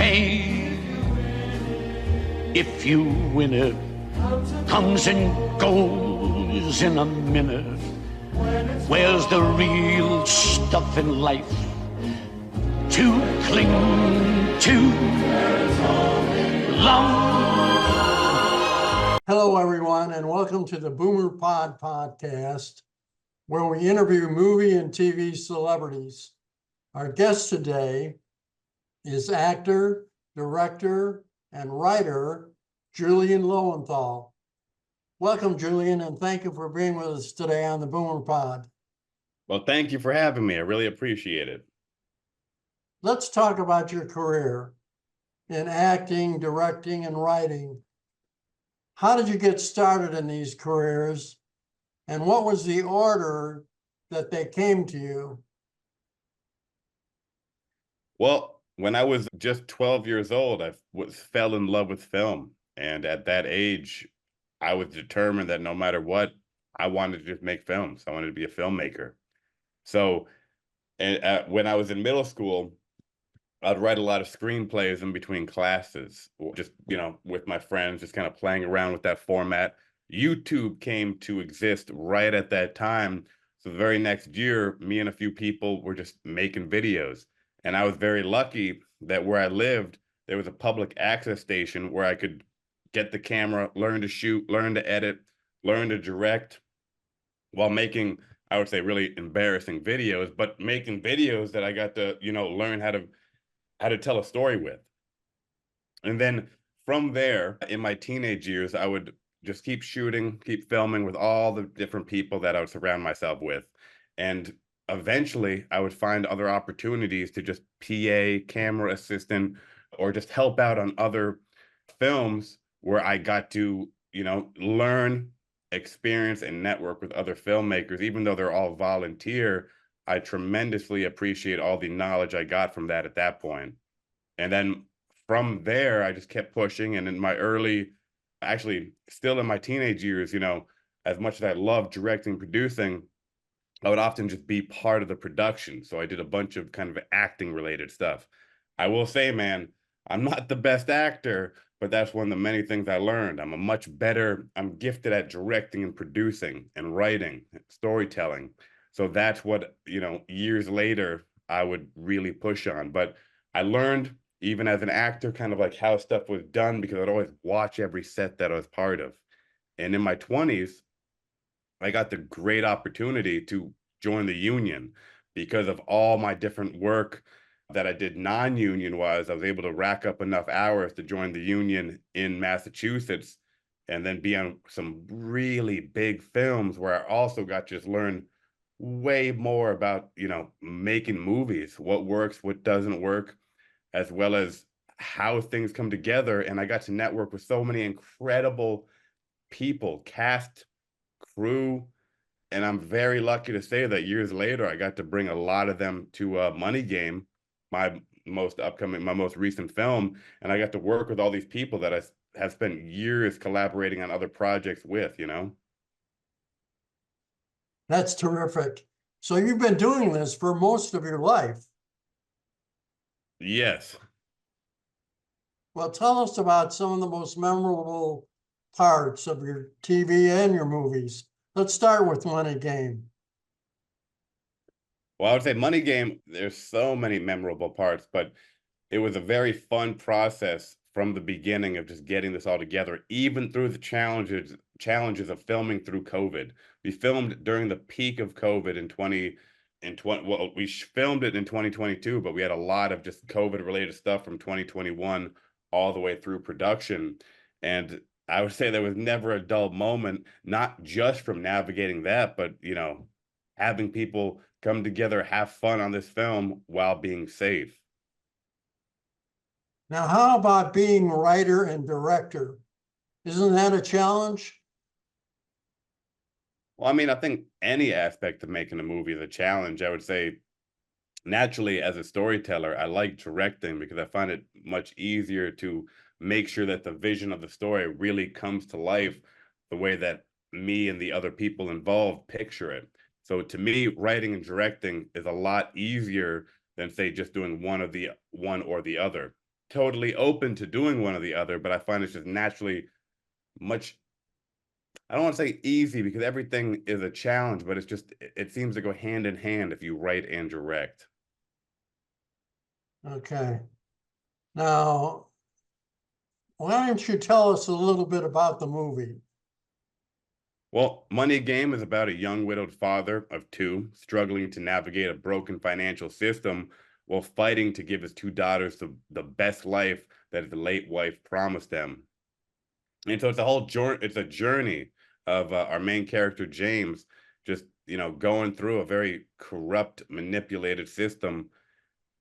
fame. If you win it, comes and goes in a minute. Where's the real stuff in life to cling to? Long. Hello, everyone, and welcome to the Boomer Pod podcast, where we interview movie and TV celebrities. Our guest today is actor, director, and writer Julian Lowenthal. Welcome, Julian, and thank you for being with us today on the Boomer Pod. Well, thank you for having me. I really appreciate it. Let's talk about your career in acting, directing, and writing. How did you get started in these careers, and what was the order that they came to you? Well, when I was just 12 years old, I fell in love with film. And at that age, I was determined that no matter what, I wanted to just make films. I wanted to be a filmmaker. So when I was in middle school, I'd write a lot of screenplays in between classes, just, with my friends, just kind of playing around with that format. YouTube came to exist right at that time. So the very next year, me and a few people were just making videos. And I was very lucky that where I lived, there was a public access station where I could get the camera, learn to shoot, learn to edit, learn to direct, while making, I would say, really embarrassing videos, but making videos that I got to, learn how to tell a story with. And then from there, in my teenage years, I would just keep shooting, keep filming with all the different people that I would surround myself with. And eventually I would find other opportunities to just PA, camera assistant, or just help out on other films where I got to, learn, experience, and network with other filmmakers. Even though they're all volunteer, I tremendously appreciate all the knowledge I got from that at that point. And then from there, I just kept pushing. And in my actually still in my teenage years, as much as I love directing, producing, I would often just be part of the production. So I did a bunch of kind of acting related stuff. I will say, man, I'm not the best actor, but that's one of the many things I learned. I'm gifted at directing and producing and writing, storytelling. So that's what, years later, I would really push on. But I learned, even as an actor, kind of like how stuff was done, because I'd always watch every set that I was part of. And in my 20s, I got the great opportunity to join the union because of all my different work that I did non-union wise. I was able to rack up enough hours to join the union in Massachusetts and then be on some really big films where I also got to just learn way more about, making movies, what works, what doesn't work, as well as how things come together. And I got to network with so many incredible people, cast, crew, and I'm very lucky to say that years later, I got to bring a lot of them to Money Game, my most recent film, and I got to work with all these people that I have spent years collaborating on other projects with, That's terrific. So you've been doing this for most of your life. Yes. Well, tell us about some of the most memorable parts of your TV and your movies. Let's start with Money Game. Well, I would say Money Game, there's so many memorable parts, but it was a very fun process from the beginning of just getting this all together, even through the challenges of filming through COVID. We filmed during the peak of COVID we filmed it in 2022, but we had a lot of just COVID related stuff from 2021 all the way through production. And I would say there was never a dull moment, not just from navigating that, but, having people come together, have fun on this film while being safe. Now, how about being writer and director? Isn't that a challenge? Well, I mean, I think any aspect of making a movie is a challenge. I would say naturally, as a storyteller, I like directing because I find it much easier to make sure that the vision of the story really comes to life the way that me and the other people involved picture it. So to me, writing and directing is a lot easier than, say, just doing one or the other. totally open to doing one or the other, but I find it's just naturally much, I don't want to say easy because everything is a challenge, but it's just, it seems to go hand in hand if you write and direct. Okay. Now, why don't you tell us a little bit about the movie? Well, Money Game is about a young widowed father of two struggling to navigate a broken financial system while fighting to give his two daughters the best life that his late wife promised them. And so it's a whole journey. It's a journey of our main character James, just going through a very corrupt, manipulated system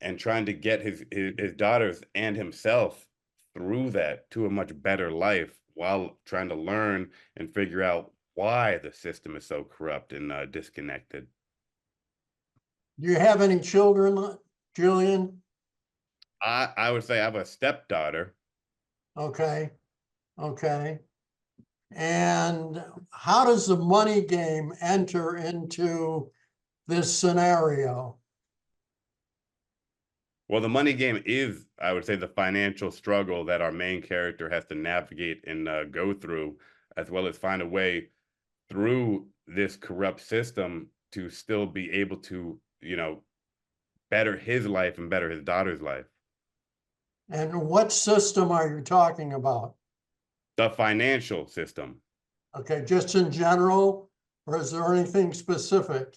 and trying to get his daughters and himself through that to a much better life while trying to learn and figure out why the system is so corrupt and disconnected. Do you have any children, Julian? I would say I have a stepdaughter. Okay. Okay. And how does the money game enter into this scenario? Well, the money game is, I would say, the financial struggle that our main character has to navigate and go through, as well as find a way through this corrupt system to still be able to, better his life and better his daughter's life. And what system are you talking about? The financial system. Okay, just in general, or is there anything specific?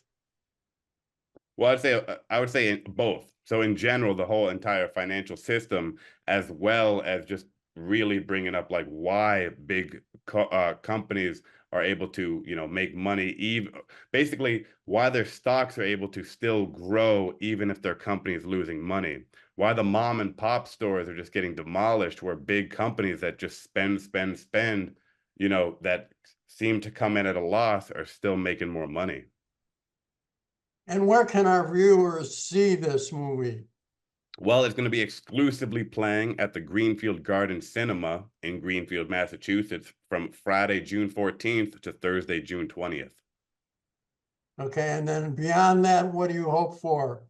Well, I would say in both. So in general, the whole entire financial system, as well as just really bringing up like why big companies are able to, make money, even basically why their stocks are able to still grow even if their company is losing money. Why the mom and pop stores are just getting demolished, where big companies that just spend, that seem to come in at a loss are still making more money. And where can our viewers see this movie? Well, it's going to be exclusively playing at the Greenfield Garden Cinema in Greenfield, Massachusetts from Friday, June 14th to Thursday, June 20th. Okay, and then beyond that, what do you hope for?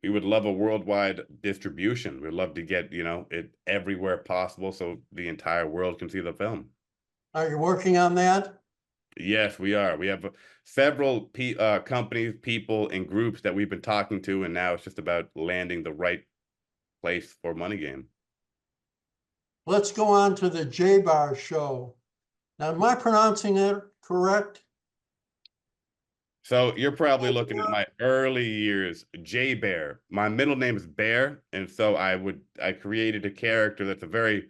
We would love a worldwide distribution. We'd love to get, it everywhere possible so the entire world can see the film. Are you working on that? Yes, we are. We have several companies, people, and groups that we've been talking to, and now it's just about landing the right place for Money Game. Let's go on to the J-Bar show. Now, am I pronouncing it correct? So you're probably looking at my early years, J Bear. My middle name is Bear, and so I created a character that's a very,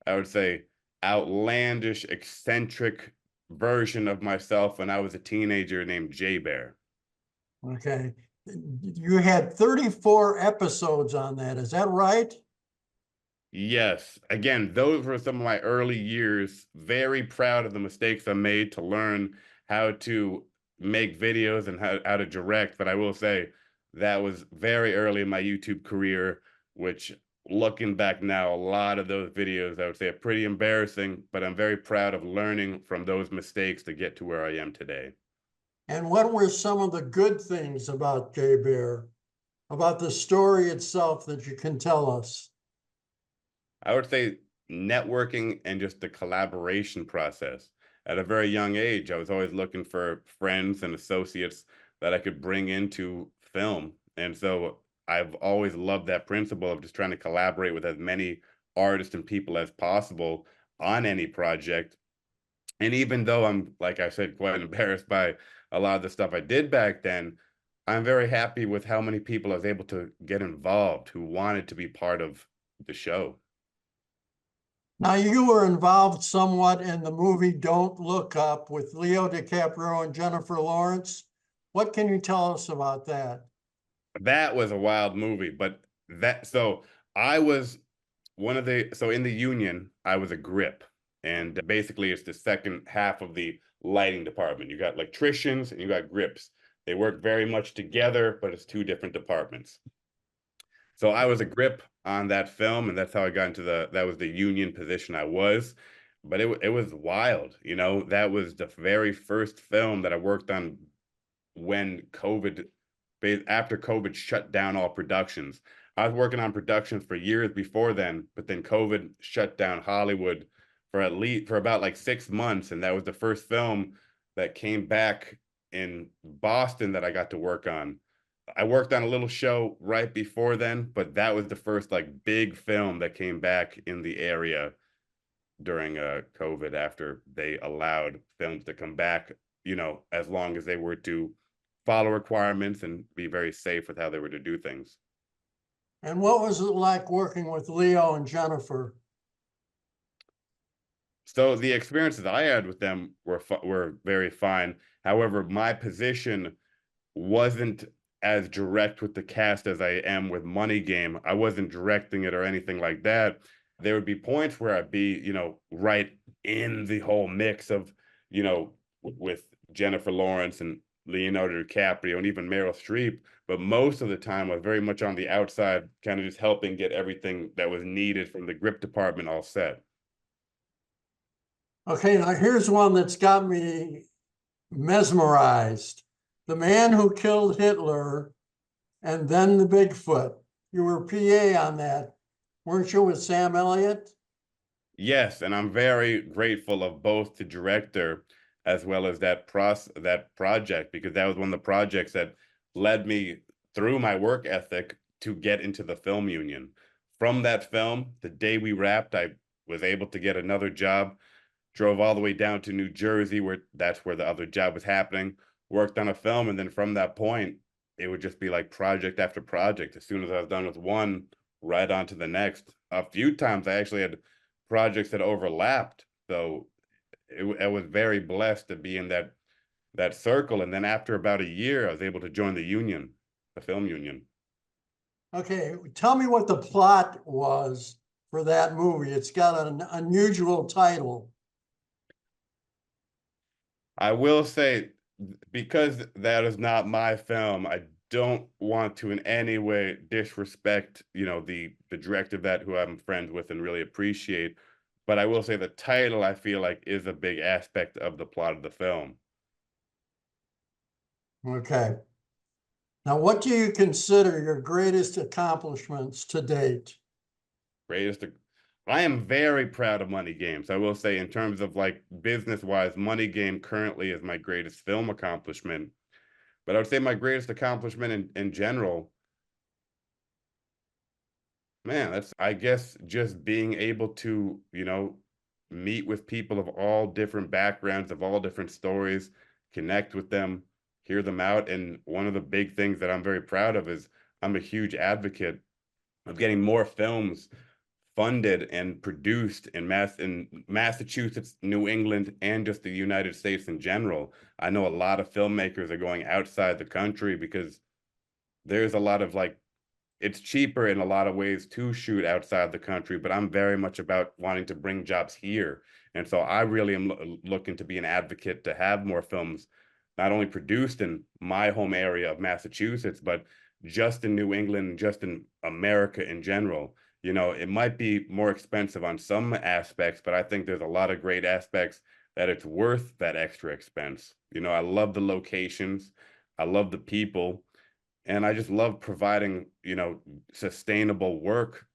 I would say, outlandish, eccentric version of myself when I was a teenager named J Bear. Okay. You had 34 episodes on that, is that right? Yes. Again, those were some of my early years. Very proud of the mistakes I made to learn how to make videos and how to direct. But I will say that was very early in my YouTube career, which looking back now, a lot of those videos I would say are pretty embarrassing, but I'm very proud of learning from those mistakes to get to where I am today. And what were some of the good things about J-Bear, about the story itself that you can tell us? I would say networking and just the collaboration process. At a very young age, I was always looking for friends and associates that I could bring into film. And so I've always loved that principle of just trying to collaborate with as many artists and people as possible on any project. And even though I'm, like I said, quite embarrassed by a lot of the stuff I did back then, I'm very happy with how many people I was able to get involved who wanted to be part of the show. Now, you were involved somewhat in the movie Don't Look Up with Leo DiCaprio and Jennifer Lawrence. What can you tell us about that? That was a wild movie, but so I was so in the union, I was a grip. And basically it's the second half of the lighting department. You got electricians and you got grips. They work very much together, but it's two different departments. So I was a grip on that film, and that's how I got into that was the union position I was. But it was wild, that was the very first film that I worked on when after COVID shut down all productions. I was working on productions for years before then, but then COVID shut down Hollywood for about like 6 months, and that was the first film that came back in Boston that I got to work on. I worked on a little show right before then, but that was the first like big film that came back in the area during COVID, after they allowed films to come back, as long as they were to follow requirements and be very safe with how they were to do things. And what was it like working with Leo and Jennifer? So the experiences I had with them were very fine. However, my position wasn't as direct with the cast as I am with Money Game. I wasn't directing it or anything like that. There would be points where I'd be, right in the whole mix of, with Jennifer Lawrence and Leonardo DiCaprio and even Meryl Streep. But most of the time I was very much on the outside, kind of just helping get everything that was needed from the grip department all set. Okay, now here's one that's got me mesmerized. The Man Who Killed Hitler and Then the Bigfoot. You were PA on that, weren't you, with Sam Elliott? Yes, and I'm very grateful of both the director as well as that project, because that was one of the projects that led me through my work ethic to get into the film union. From that film, the day we wrapped, I was able to get another job, drove all the way down to New Jersey, where that's where the other job was happening, worked on a film, and then from that point, it would just be like project after project. As soon as I was done with one, right on to the next. A few times I actually had projects that overlapped, so I was very blessed to be in that circle. And then after about a year, I was able to join the union, the film union. Okay, tell me what the plot was for that movie. It's got an unusual title. I will say, because that is not my film, I don't want to in any way disrespect, the director of that, who I'm friends with and really appreciate. But I will say the title, I feel like, is a big aspect of the plot of the film. Okay. Now, what do you consider your greatest accomplishments to date? Greatest. I am very proud of Money Games. I will say, in terms of like business wise, Money Game currently is my greatest film accomplishment. But I would say my greatest accomplishment in general, man, that's, I guess, just being able to, meet with people of all different backgrounds, of all different stories, connect with them, hear them out. And one of the big things that I'm very proud of is I'm a huge advocate of getting more films funded and produced in Massachusetts, New England, and just the United States in general. I know a lot of filmmakers are going outside the country because there's a lot of like, it's cheaper in a lot of ways to shoot outside the country, but I'm very much about wanting to bring jobs here. And so I really am looking to be an advocate to have more films not only produced in my home area of Massachusetts, but just in New England, just in America in general. It might be more expensive on some aspects, but I think there's a lot of great aspects that it's worth that extra expense. I love the locations, I love the people, and I just love providing, sustainable work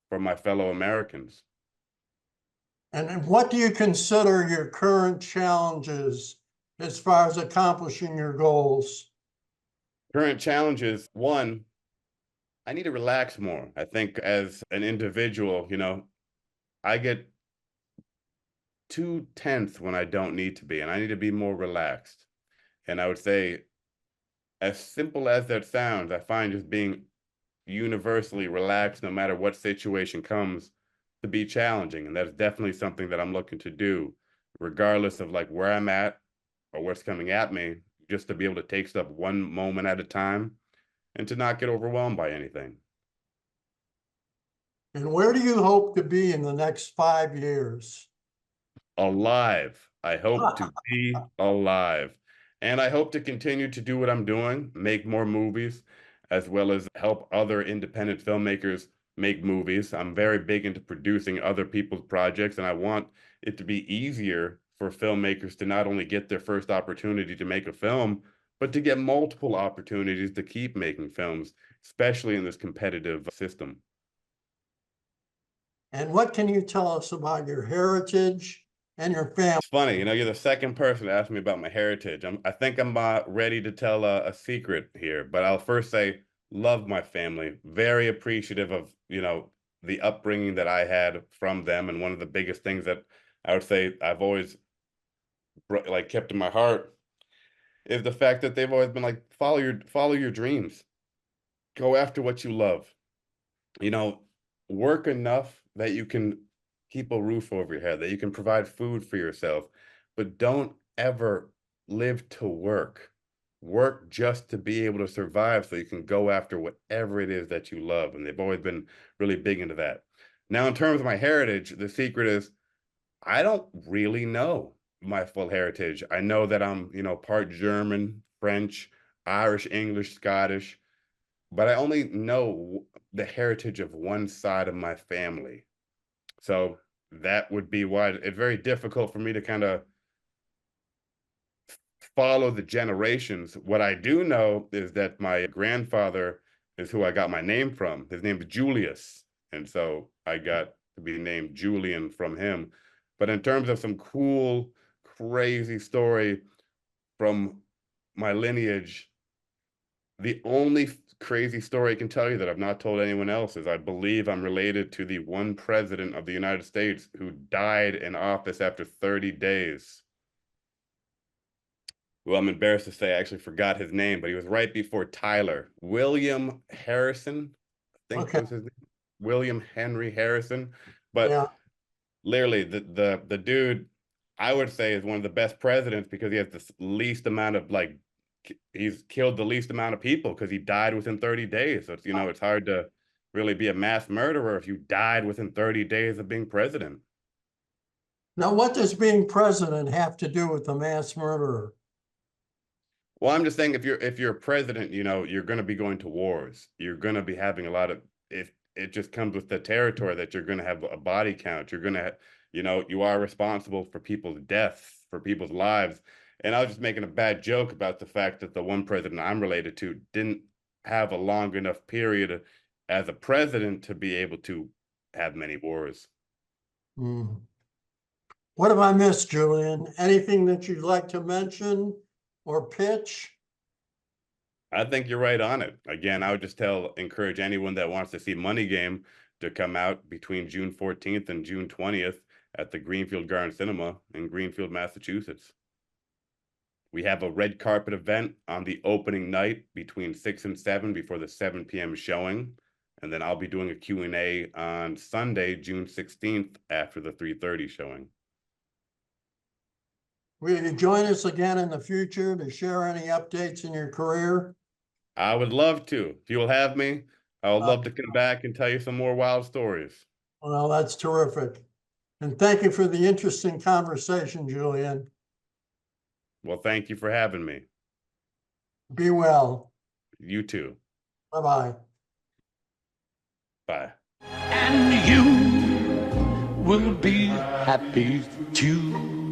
for my fellow Americans. And what do you consider your current challenges as far as accomplishing your goals? Current challenges, one, I need to relax more. I think as an individual, I get too tense when I don't need to be, and I need to be more relaxed. And I would say, as simple as that sounds, I find just being universally relaxed, no matter what situation comes, to be challenging. And that's definitely something that I'm looking to do, regardless of like where I'm at or what's coming at me, just to be able to take stuff one moment at a time and to not get overwhelmed by anything. And where do you hope to be in the next 5 years? Alive. I hope to be alive. And I hope to continue to do what I'm doing, make more movies, as well as help other independent filmmakers make movies. I'm very big into producing other people's projects, and I want it to be easier for filmmakers to not only get their first opportunity to make a film, but to get multiple opportunities to keep making films. especially in this competitive system. And what can you tell us about your heritage and your family? It's funny, you're the second person to ask me about my heritage. I think I'm ready to tell a secret here, but I'll first say, love my family. Very appreciative of, the upbringing that I had from them. And one of the biggest things that I would say I've always kept in my heart is the fact that they've always been like, follow your dreams, go after what you love, work enough that you can keep a roof over your head, that you can provide food for yourself, but don't ever live to work. Work just to be able to survive so you can go after whatever it is that you love. And they've always been really big into that. Now, in terms of my heritage, the secret is I don't really know my full heritage. I know that I'm, part German, French, Irish, English, Scottish, but I only know the heritage of one side of my family. So that would be why it's very difficult for me to kind of follow the generations. What I do know is that my grandfather is who I got my name from. His name is Julius. And so I got to be named Julian from him. But in terms of some cool, crazy story from my lineage, the only crazy story I can tell you that I've not told anyone else is I believe I'm related to the one president of the United States who died in office after 30 days. Well, I'm embarrassed to say I actually forgot his name, but he was right before Tyler. William Harrison, I think was his name. William Henry Harrison. But Yeah. literally, the dude, I would say, is one of the best presidents because he has the least amount of he's killed the least amount of people because he died within 30 days. So it's, it's hard to really be a mass murderer if you died within 30 days of being president. Now, what does being president have to do with the mass murderer? Well, I'm just saying if you're a president, you're going to be going to wars. You're going to be having a lot of, if it just comes with the territory that you're going to have a body count. You're going to, you are responsible for people's deaths, for people's lives. And I was just making a bad joke about the fact that the one president I'm related to didn't have a long enough period as a president to be able to have many wars. What have I missed, Julian? Anything that you'd like to mention or pitch? I think you're right on it. Again, I would just encourage anyone that wants to see Money Game to come out between June 14th and June 20th at the Greenfield Garden Cinema in Greenfield, Massachusetts. We have a red carpet event on the opening night between 6 and 7 before the 7 p.m. showing. And then I'll be doing a Q&A on Sunday, June 16th after the 3:30 showing. Will you join us again in the future to share any updates in your career? I would love to. If you will have me, I would love to come back and tell you some more wild stories. Well, that's terrific. And thank you for the interesting conversation, Julian. Well, thank you for having me. Be well. You too. Bye-bye. Bye. And you will be happy too.